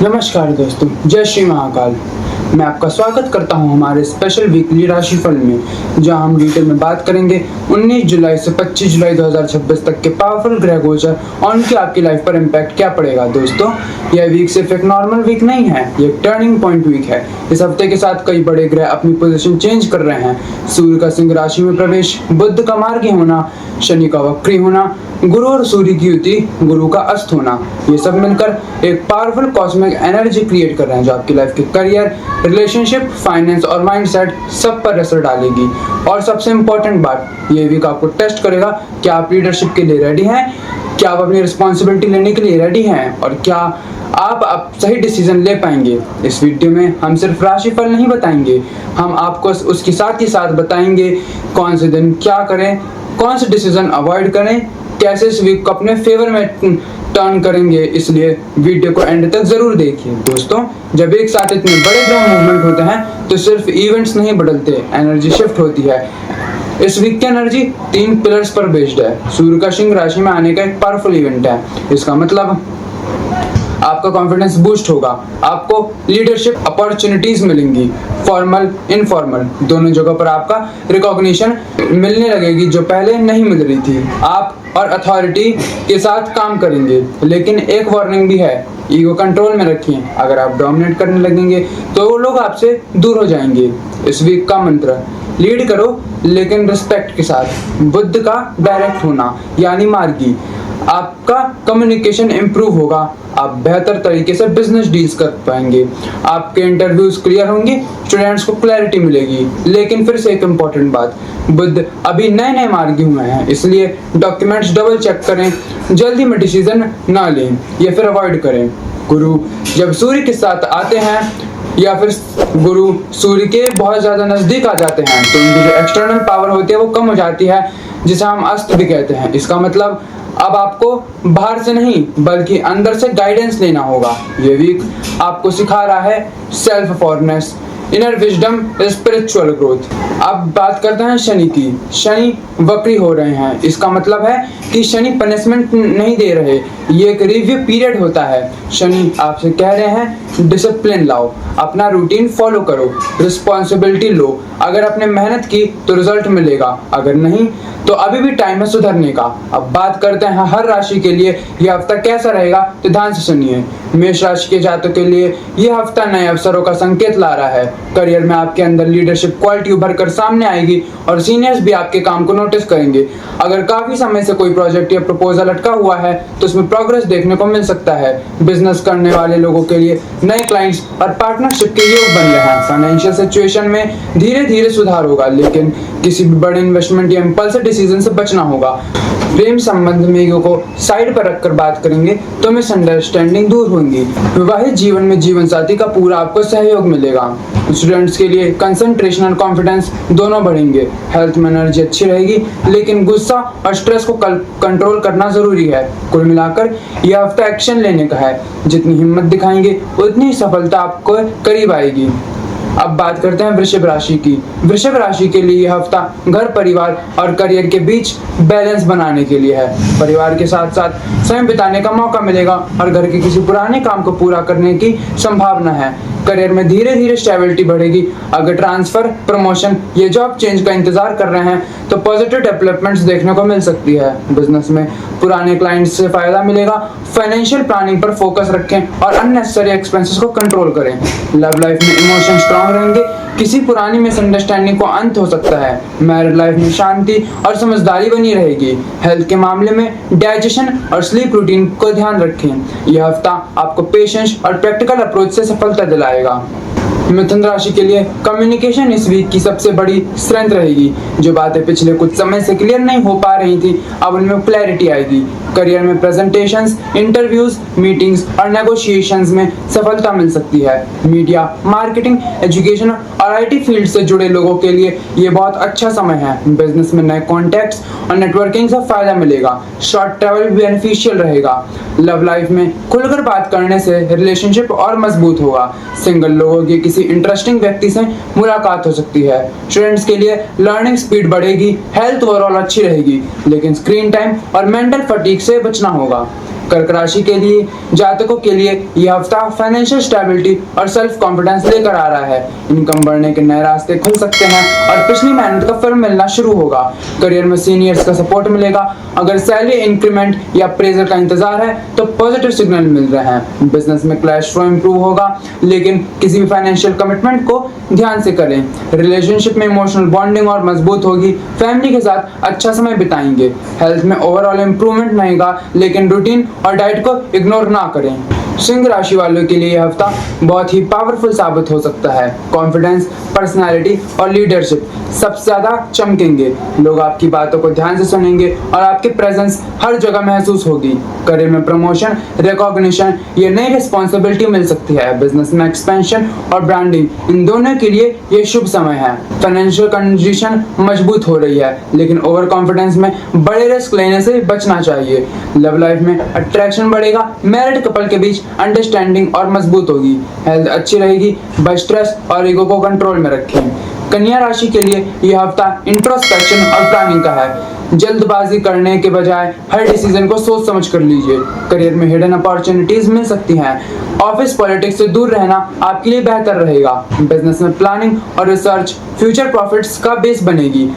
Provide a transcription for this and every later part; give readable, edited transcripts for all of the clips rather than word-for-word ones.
नमस्कार दोस्तों, जय श्री महाकाल। मैं आपका स्वागत करता हूं हमारे स्पेशल वीकली राशिफल में, जहां हम डिटेल में बात करेंगे 19 जुलाई से 25 जुलाई 2026 तक के पावरफुल ग्रह गोचर और उनकी आपकी लाइफ पर इम्पैक्ट क्या पड़ेगा। दोस्तों, यह वीक सिर्फ एक नॉर्मल वीक नहीं है, ये एक टर्निंग पॉइंट वीक है। इस हफ्ते के साथ कई बड़े ग्रह अपनी पोजीशन चेंज कर रहे हैं। सूर्य का सिंह राशि में प्रवेश, बुध का मार्गी होना, शनि का वक्री होना, गुरु और सूर्य की युति, गुरु का अस्त होना, ये सब मिलकर एक पावरफुल कॉस्मिक एनर्जी क्रिएट कर रहे हैं जो आपकी लाइफ के करियर, रिलेशनशिप, फाइनेंस और माइंडसेट सब पर असर डालेगी। और सबसे इम्पोर्टेंट बात, ये वीक आपको टेस्ट करेगा कि आप लीडरशिप के लिए रेडी हैं, क्या आप अपनी रिस्पॉन्सिबिलिटी लेने के लिए रेडी हैं और क्या आप सही डिसीजन ले पाएंगे। इस वीडियो में हम सिर्फ राशिफल नहीं बताएंगे, हम आपको उसके साथ ही साथ बताएंगे कौन से दिन क्या करें, कौन से डिसीजन अवॉइड करें, कैसे इस वीक को अपने फेवर में टर्न करेंगे। इसलिए वीडियो को एंड तक जरूर देखिए। दोस्तों, जब एक साथ इतने बड़े ग्रह मूवमेंट होते हैं तो सिर्फ इवेंट्स नहीं बदलते, एनर्जी शिफ्ट होती है। इस वीक की एनर्जी 3 पिलर्स पर बेस्ड है। सूर्य का सिंह राशि में आने का एक पावरफुल इवेंट है। इसका मतलब आपका कॉन्फिडेंस बूस्ट होगा, आपको लीडरशिप अपॉर्चुनिटीज मिलेंगी, फॉर्मल इनफॉर्मल दोनों जगह पर आपका रिकॉग्निशन मिलने लगेगी जो पहले नहीं मिल रही थी। आप और अथॉरिटी के साथ काम करेंगे, लेकिन एक वार्निंग भी है, ईगो कंट्रोल में रखिए। अगर आप डोमिनेट करने लगेंगे तो वो लोग आपसे दूर हो जाएंगे। इस वीक का मंत्र, लीड करो लेकिन रिस्पेक्ट के साथ। बुध का डायरेक्ट होना यानी मार्गी, आपका कम्युनिकेशन इंप्रूव होगा, आप बेहतर तरीके से बिजनेस डील्स कर पाएंगे, आपके इंटरव्यूज क्लियर होंगे, स्टूडेंट्स को क्लैरिटी मिलेगी। लेकिन फिर से एक इम्पॉर्टेंट बात, बुध अभी नए मार्गी हुए हैं, इसलिए डॉक्यूमेंट्स डबल चेक करें, जल्दी में डिसीजन ना लें या फिर अवॉइड करें। गुरु जब सूर्य के साथ आते हैं या फिर गुरु सूर्य के बहुत ज्यादा नजदीक आ जाते हैं तो उनकी जो एक्सटर्नल पावर होती है वो कम हो जाती है, जिसे हम अस्त भी कहते हैं। इसका मतलब अब आपको बाहर से नहीं बल्कि अंदर से गाइडेंस लेना होगा। ये वीक आपको सिखा रहा है self awareness, inner wisdom, spiritual growth. अब बात करते हैं शनि की। शनि वक्री हो रहे हैं, इसका मतलब है कि शनि पनिशमेंट नहीं दे रहे, ये एक रिव्यू पीरियड होता है। शनि आपसे कह रहे हैं डिसिप्लिन लाओ, अपना रूटीन फॉलो करो, रिस्पॉन्सिबिलिटी लो। अगर आपने मेहनत की तो रिजल्ट मिलेगा, अगर नहीं तो अभी भी टाइम है सुधरने का। अब बात करते हैं हर राशि के लिए यह हफ्ता कैसा रहेगा, तो ध्यान से सुनिए। मेष राशि के जातकों के लिए यह हफ्ता नए अवसरों का संकेत ला रहा है। करियर में आपके अंदर लीडरशिप क्वालिटी उभर कर सामने आएगी और सीनियर्स भी आपके काम को नोटिस करेंगे। अगर काफी समय से कोई प्रोजेक्ट या प्रपोजल अटका हुआ है तो उसमें प्रोग्रेस देखने को मिल सकता है। बिजनेस करने वाले लोगों के लिए नए क्लाइंट्स और पार्टनरशिप के योग बन रहे हैं। फाइनेंशियल सिचुएशन में धीरे धीरे सुधार होगा, लेकिन किसी भी बड़े इन्वेस्टमेंट या इम्पल्सिव डिसीजन से बचना होगा। प्रेम संबंध में ईगो को साइड पर रखकर बात करेंगे तो मिसअंडरस्टैंडिंग दूर होंगी। विवाहित जीवन में जीवन साथी का पूरा आपको सहयोग मिलेगा। स्टूडेंट्स के लिए कंसंट्रेशन और कॉन्फिडेंस दोनों बढ़ेंगे। हेल्थ में एनर्जी अच्छी रहेगी, लेकिन गुस्सा और स्ट्रेस को कंट्रोल करना जरूरी है। कुल मिलाकर यह हफ्ता एक्शन लेने का है, जितनी हिम्मत दिखाएंगे उतनी सफलता आपको करीब आएगी। अब बात करते हैं वृषभ राशि की। वृषभ राशि के लिए यह हफ्ता घर, परिवार और करियर के बीच बैलेंस बनाने के लिए है। परिवार के साथ साथ समय बिताने का मौका मिलेगा और घर के किसी पुराने काम को पूरा करने की संभावना है। करियर में धीरे धीरे स्टेबिलिटी बढ़ेगी। अगर ट्रांसफर, प्रमोशन या जॉब चेंज का इंतजार कर रहे हैं तो पॉजिटिव डेवलपमेंट्स देखने को मिल सकती है। बिजनेस में पुराने क्लाइंट्स से फायदा मिलेगा। फाइनेंशियल प्लानिंग पर फोकस रखें और अननेसेसरी एक्सपेंसेस को कंट्रोल करें। लव लाइफ में इमोशन स्ट्रांग रहेंगे, किसी पुरानी मिसअंडरस्टैंडिंग को अंत हो सकता है। मैरिड लाइफ में शांति और समझदारी बनी रहेगी। हेल्थ के मामले में डाइजेशन और स्लीप रूटीन को ध्यान रखें। यह हफ्ता आपको पेशेंस और प्रैक्टिकल अप्रोच से सफलता दिलाएगा। मिथुन राशि के लिए कम्युनिकेशन इस वीक की सबसे बड़ी स्ट्रेंथ रहेगी। जो बातें पिछले कुछ समय से क्लियर नहीं हो पा रही थी, अब उनमें क्लैरिटी आएगी। करियर में प्रेजेंटेशंस, इंटरव्यूज, मीटिंग्स और नेगोशिएशंस में सफलता मिल सकती है। मीडिया, मार्केटिंग, एजुकेशन और आईटी फील्ड से जुड़े लोगों के लिए ये बहुत अच्छा समय है। बिजनेस में नए कॉन्टैक्ट्स और नेटवर्किंग से फायदा मिलेगा। शॉर्ट ट्रैवल भी बेनिफिशियल रहेगा। लव लाइफ में खुलकर बात करने से रिलेशनशिप और मजबूत होगा। सिंगल लोगों की किसी इंटरेस्टिंग व्यक्ति से मुलाकात हो सकती है। स्टूडेंट्स के लिए लर्निंग स्पीड बढ़ेगी। हेल्थ ओवरऑल अच्छी रहेगी, लेकिन स्क्रीन टाइम और मेंटल फटीग से बचना होगा। कर्क राशि के लिए जातकों के लिए यह हफ्ता फाइनेंशियल स्टेबिलिटी और सेल्फ कॉन्फिडेंस लेकर आ रहा है। इनकम बढ़ने के नए रास्ते खुल सकते हैं और पिछली मेहनत का फल मिलना शुरू होगा। करियर में सीनियर्स का सपोर्ट मिलेगा। अगर सैलरी इंक्रीमेंट या प्रेजर का इंतजार है तो पॉजिटिव सिग्नल मिल रहे हैं। बिजनेस में कैश फ्लो इंप्रूव होगा, लेकिन किसी भी फाइनेंशियल कमिटमेंट को ध्यान से करें। रिलेशनशिप में इमोशनल बॉन्डिंग और मजबूत होगी। फैमिली के साथ अच्छा समय बिताएंगे। हेल्थ में ओवरऑल इंप्रूवमेंट नहीं होगा, लेकिन रूटीन और डाइट को इग्नोर ना करें। सिंह राशि वालों के लिए यह हफ्ता बहुत ही पावरफुल साबित हो सकता है। कॉन्फिडेंस, पर्सनालिटी और लीडरशिप सबसे ज्यादा चमकेंगे। लोग आपकी बातों को ध्यान से सुनेंगे और आपके प्रेजेंस हर जगह महसूस होगी। करियर में प्रमोशन, रिकॉग्निशन, ये नई रिस्पॉन्सिबिलिटी मिल सकती है। बिजनेस में एक्सपेंशन और ब्रांडिंग, इन दोनों के लिए ये शुभ समय है। फाइनेंशियल कंडीशन मजबूत हो रही है, लेकिन ओवर कॉन्फिडेंस में बड़े रिस्क लेने से बचना चाहिए। लव लाइफ में अट्रैक्शन बढ़ेगा। मैरिड कपल के बीच अंडरस्टैंडिंग और मजबूत होगी। हेल्थ अच्छी रहेगी, बस स्ट्रेस और ईगो को कंट्रोल में रखें। कन्या राशि के लिए यह हफ्ता इंट्रोस्पेक्शन और प्लानिंग का है। जल्दबाजी करने के बजाय हर डिसीजन को सोच समझ कर लीजिए। करियर में हिडन अपॉर्चुनिटीज मिल सकती हैं। ऑफिस पॉलिटिक्स से दूर रहना आपके लिए बेहतर रहेगा। बिजनेस में प्लानिंग और रिसर्च फ्यूचर प्रॉफिट्स का बेस बनेगी।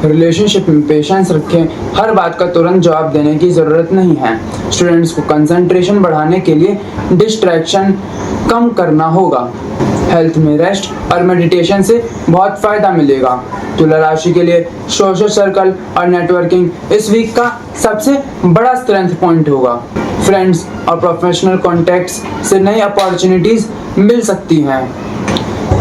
रिलेशनशिप में पेशेंस रखें। हर बात का तुरंत जवाब देने की जरूरत नहीं है। स्टूडेंट्स को कंसंट्रेशन बढ़ाने के लिए डिस्ट्रैक्शन कम करना होगा। हेल्थ में रेस्ट और मेडिटेशन से बहुत फायदा मिलेगा। तुला राशि के लिए सोशल सर्कल और नेटवर्किंग इस वीक का सबसे बड़ा स्ट्रेंथ पॉइंट होगा। फ्रेंड्स और प्रोफेशनल कॉन्टैक्ट्स से नई अपॉर्चुनिटीज मिल सकती हैं।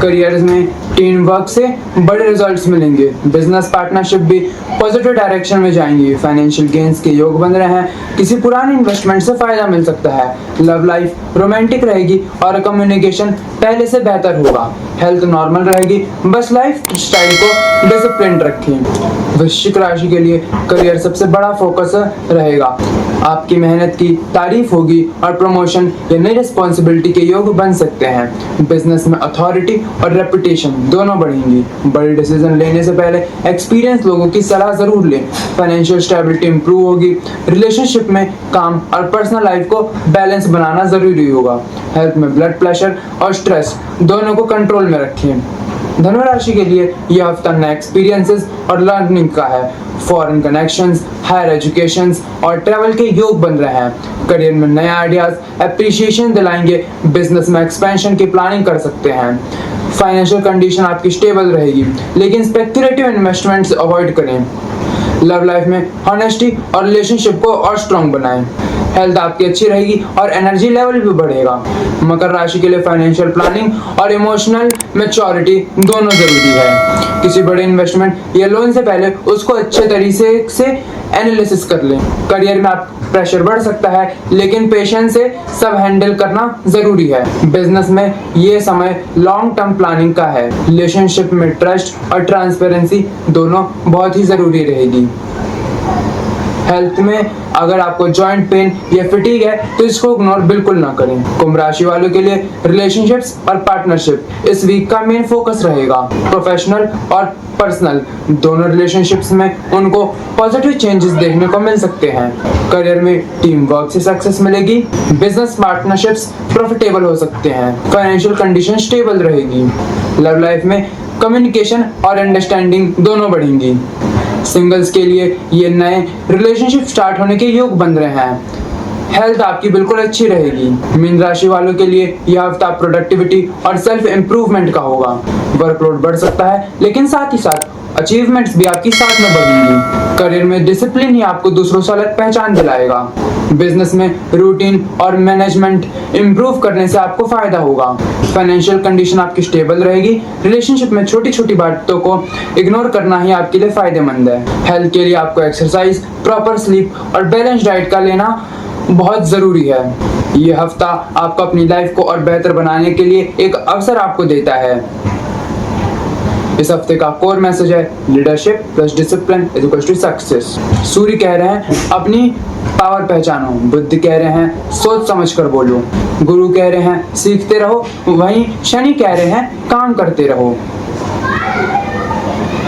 करियर में टीम वर्क से बड़े रिजल्ट्स मिलेंगे। बिजनेस पार्टनरशिप भी पॉजिटिव डायरेक्शन में जाएंगी। फाइनेंशियल गेन्स के योग बन रहे हैं। किसी पुराने इन्वेस्टमेंट से फायदा मिल सकता है। लव लाइफ रोमांटिक रहेगी और कम्युनिकेशन पहले से बेहतर होगा। हेल्थ नॉर्मल रहेगी, बस लाइफ स्टाइल को डिसिप्लिन रखें। वृश्चिक राशि के लिए करियर सबसे बड़ा फोकस रहेगा। आपकी मेहनत की तारीफ होगी और प्रमोशन या नई रिस्पॉन्सिबिलिटी के योग बन सकते हैं। बिजनेस में अथॉरिटी और रेपुटेशन दोनों बढ़ेंगी। बड़े डिसीजन लेने से पहले एक्सपीरियंस लोगों की सलाह जरूर लें। फाइनेंशियल स्टेबिलिटी इंप्रूव होगी। रिलेशनशिप में काम और पर्सनल लाइफ को बैलेंस बनाना जरूरी होगा। हेल्थ में ब्लड प्रेशर और स्ट्रेस दोनों को कंट्रोल में रखें। धनु राशि के लिए यह हफ्ता नए एक्सपीरियंसेस और लर्निंग का है। फॉरेन कनेक्शंस, हायर एजुकेशंस और ट्रैवल के योग बन रहे हैं। करियर में नए आइडियाज एप्रिशिएशन दिलाएंगे। बिजनेस में एक्सपेंशन की प्लानिंग कर सकते हैं। फाइनेंशियल कंडीशन आपकी स्टेबल रहेगी, लेकिन स्पेक्युलेटिव इन्वेस्टमेंट्स अवॉइड करें। लव लाइफ में ऑनेस्टी और रिलेशनशिप को और स्ट्रॉन्ग बनाएं। हेल्थ आपकी अच्छी रहेगी और एनर्जी लेवल भी बढ़ेगा। मकर राशि के लिए फाइनेंशियल प्लानिंग और इमोशनल मैच्योरिटी दोनों जरूरी है। किसी बड़े इन्वेस्टमेंट या लोन से पहले उसको अच्छे तरीके से एनालिसिस कर लें। करियर में आप प्रेशर बढ़ सकता है, लेकिन पेशेंस से सब हैंडल करना जरूरी है। बिजनेस में ये समय लॉन्ग टर्म प्लानिंग का है। रिलेशनशिप में ट्रस्ट और ट्रांसपेरेंसी दोनों बहुत ही जरूरी रहेगी। हेल्थ में अगर आपको जॉइंट पेन या फिटीग है तो इसको इग्नोर बिल्कुल ना करें। कुंभ राशि वालों के लिए रिलेशनशिप्स और पार्टनरशिप इस वीक का मेन फोकस रहेगा। प्रोफेशनल और पर्सनल दोनों रिलेशनशिप्स में उनको पॉजिटिव चेंजेस देखने को मिल सकते हैं। करियर में टीम वर्क से सक्सेस मिलेगी। बिजनेस पार्टनरशिप्स प्रॉफिटेबल हो सकते हैं। फाइनेंशियल कंडीशन स्टेबल रहेगी। लव लाइफ में कम्युनिकेशन और अंडरस्टैंडिंग दोनों बढ़ेंगी। सिंगल्स के लिए ये नए रिलेशनशिप स्टार्ट होने के योग बन रहे हैं। हेल्थ आपकी बिल्कुल अच्छी रहेगी। मीन राशि वालों के लिए यह हफ्ता प्रोडक्टिविटी और सेल्फ इम्प्रूवमेंट का होगा। वर्कलोड बढ़ सकता है, लेकिन साथ ही साथ अचीवमेंट्स भी आपकी साथ में बढ़ेंगी। करियर में डिसिप्लिन ही आपको दूसरों से अलग पहचान दिलाएगा। बिजनेस में रूटीन और मैनेजमेंट इंप्रूव करने से आपको फायदा होगा। फाइनेंशियल कंडीशन आपकी स्टेबल रहेगी। रिलेशनशिप में छोटी छोटी बातों को इग्नोर करना ही आपके लिए फायदेमंद है। हेल्थ के लिए आपको एक्सरसाइज, प्रॉपर स्लीप और बैलेंस डाइट का लेना बहुत जरूरी है। ये हफ्ता आपको अपनी लाइफ को और बेहतर बनाने के लिए एक अवसर आपको देता है। इस हफ्ते का कोर मैसेज है leadership plus discipline is equal to success. Surya कह रहे हैं अपनी पावर पहचानो। बुद्ध कह रहे हैं सोच समझ कर बोलो। गुरु कह रहे हैं सीखते रहो। वहीं शनि कह रहे हैं काम करते रहो।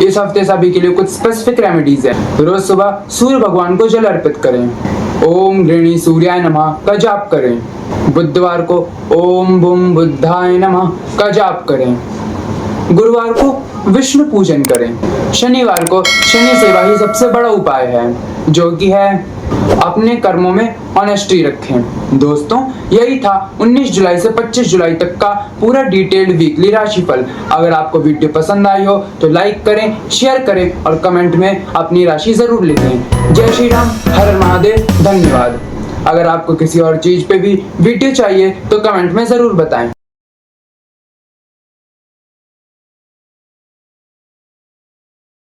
इस हफ्ते सभी के लिए कुछ स्पेसिफिक रेमेडीज है। रोज सुबह सूर्य भगवान को जल अर्पित करें। ओम गृणी सूर्याय नमः का जाप करें। बुधवार को ओम बुम बुद्धाय नमः का जाप करें। गुरुवार को विष्णु पूजन करें। शनिवार को शनि सेवा ही सबसे बड़ा उपाय है, जो कि है अपने कर्मों में ऑनेस्टी रखें। दोस्तों, यही था 19 जुलाई से 25 जुलाई तक का पूरा डिटेल्ड वीकली राशिफल। अगर आपको वीडियो पसंद आई हो तो लाइक करें, शेयर करें और कमेंट में अपनी राशि जरूर लिखें। जय श्री राम, हर हर महादेव, धन्यवाद। अगर आपको किसी और चीज पे भी वीडियो चाहिए तो कमेंट में जरूर बताएं।